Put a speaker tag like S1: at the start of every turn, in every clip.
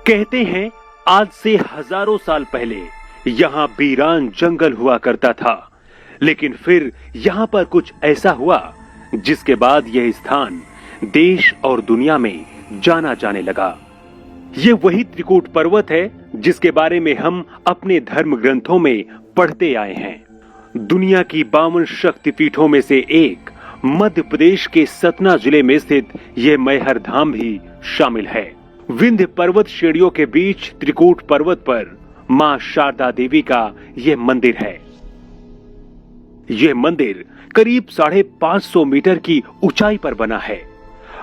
S1: कहते हैं आज से हजारों साल पहले यहाँ वीरान जंगल हुआ करता था, लेकिन फिर यहाँ पर कुछ ऐसा हुआ जिसके बाद यह स्थान देश और दुनिया में जाना जाने लगा। ये वही त्रिकूट पर्वत है जिसके बारे में हम अपने धर्म ग्रंथों में पढ़ते आए हैं। दुनिया की 52 शक्तिपीठों में से एक मध्य प्रदेश के सतना जिले में स्थित यह मैहर धाम भी शामिल है। विंध्य पर्वत श्रेणियों के बीच त्रिकूट पर्वत पर मां शारदा देवी का यह मंदिर है। यह मंदिर करीब 550 मीटर की ऊंचाई पर बना है।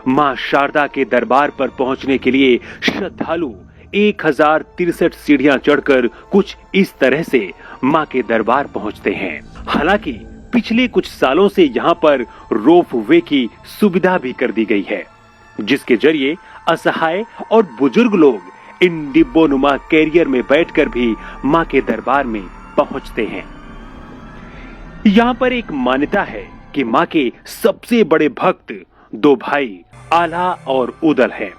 S1: मां शारदा के दरबार पर पहुंचने के लिए श्रद्धालु 1063 सीढ़ियां चढ़कर कुछ इस तरह से मां के दरबार पहुंचते हैं। हालांकि पिछले कुछ सालों से यहां पर रोप वे की सुविधा भी कर दी गई है, जिसके जरिए असहाय और बुजुर्ग लोग इन डिब्बोनुमा कैरियर में बैठकर भी मां के दरबार में पहुंचते हैं। यहां पर एक मान्यता है कि मां के सबसे बड़े भक्त 2 भाई आल्हा और उदल हैं,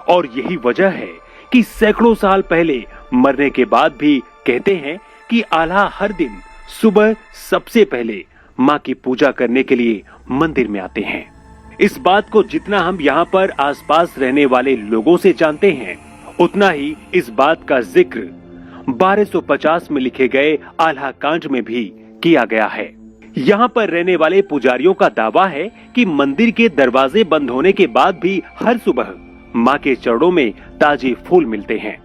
S1: और यही वजह है कि सैकड़ों साल पहले मरने के बाद भी कहते हैं कि आल्हा हर दिन सुबह सबसे पहले मां की पूजा करने के लिए मंदिर में आते हैं। इस बात को जितना हम यहाँ पर आसपास रहने वाले लोगों से जानते हैं, उतना ही इस बात का जिक्र 1250 में लिखे गए आल्हा कांड में भी किया गया है। यहाँ पर रहने वाले पुजारियों का दावा है कि मंदिर के दरवाजे बंद होने के बाद भी हर सुबह मां के चरणों में ताजे फूल मिलते हैं।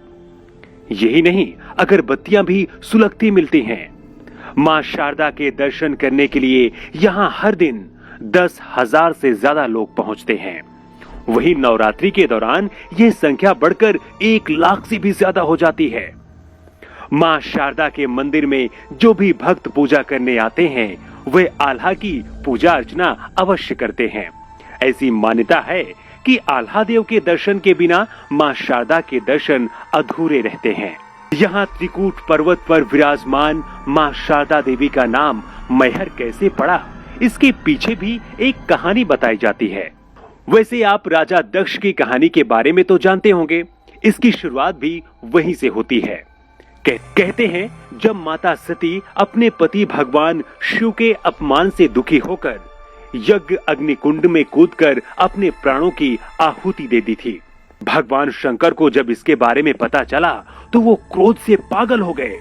S1: यही नहीं, अगरबत्तियां भी सुलगती मिलती हैं। मां शारदा के दर्शन करने के लिए यहाँ हर दिन 10,000 से ज्यादा लोग पहुंचते हैं। वहीं नवरात्रि के दौरान यह संख्या बढ़कर 1 लाख से भी ज्यादा हो जाती है। मां शारदा के मंदिर में जो भी भक्त पूजा करने आते हैं, वे आल्हा की पूजा अर्चना अवश्य करते हैं। ऐसी मान्यता है कि आल्हा देव के दर्शन के बिना मां शारदा के दर्शन अधूरे रहते हैं। यहाँ त्रिकूट पर्वत पर विराजमान मां शारदा देवी का नाम मैहर कैसे पड़ा, इसके पीछे भी एक कहानी बताई जाती है। वैसे आप राजा दक्ष की कहानी के बारे में तो जानते होंगे। इसकी शुरुआत भी वहीं से होती है। कहते हैं जब माता सती अपने पति भगवान शिव के अपमान से दुखी होकर यज्ञ अग्निकुंड में कूदकर अपने प्राणों की आहुति दे दी थी। भगवान शंकर को जब इसके बारे में पता चला तो वो क्रोध से पागल हो गए।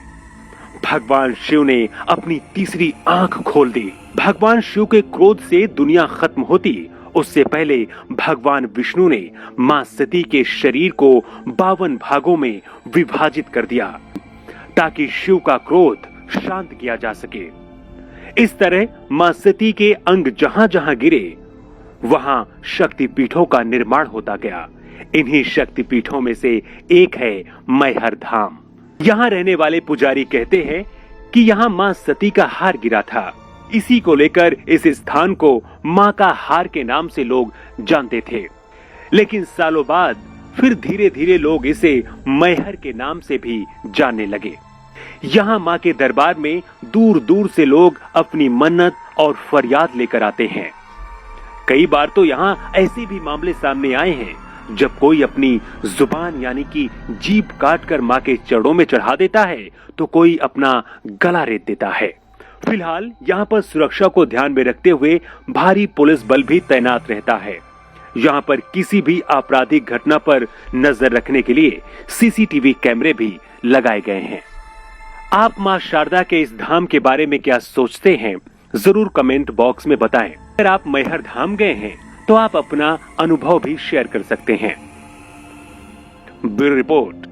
S1: भगवान शिव ने अपनी तीसरी आंख खोल दी। भगवान शिव के क्रोध से दुनिया खत्म होती उससे पहले भगवान विष्णु ने मां सती के शरीर को 52 भागों में विभाजित कर दिया ताकि शिव का क्रोध शांत किया जा सके। इस तरह मां सती के अंग जहां जहां गिरे वहां शक्तिपीठों का निर्माण होता गया। इन्हीं शक्तिपीठों में से एक है मैहर धाम। यहाँ रहने वाले पुजारी कहते हैं कि यहाँ मां सती का हार गिरा था। इसी को लेकर इस स्थान को मां का हार के नाम से लोग जानते थे, लेकिन सालों बाद फिर धीरे धीरे लोग इसे मैहर के नाम से भी जानने लगे। यहाँ मां के दरबार में दूर दूर से लोग अपनी मन्नत और फरियाद लेकर आते हैं। कई बार तो यहाँ ऐसे भी मामले सामने आए हैं जब कोई अपनी जुबान यानी कि जीभ काट कर मां के चरणों में चढ़ा देता है तो कोई अपना गला रेत देता है। फिलहाल यहाँ पर सुरक्षा को ध्यान में रखते हुए भारी पुलिस बल भी तैनात रहता है। यहाँ पर किसी भी आपराधिक घटना पर नजर रखने के लिए सीसीटीवी कैमरे भी लगाए गए हैं। आप मां शारदा के इस धाम के बारे में क्या सोचते हैं, जरूर कमेंट बॉक्स में बताएं। अगर आप मैहर धाम गए हैं तो आप अपना अनुभव भी शेयर कर सकते हैं। Bureau report.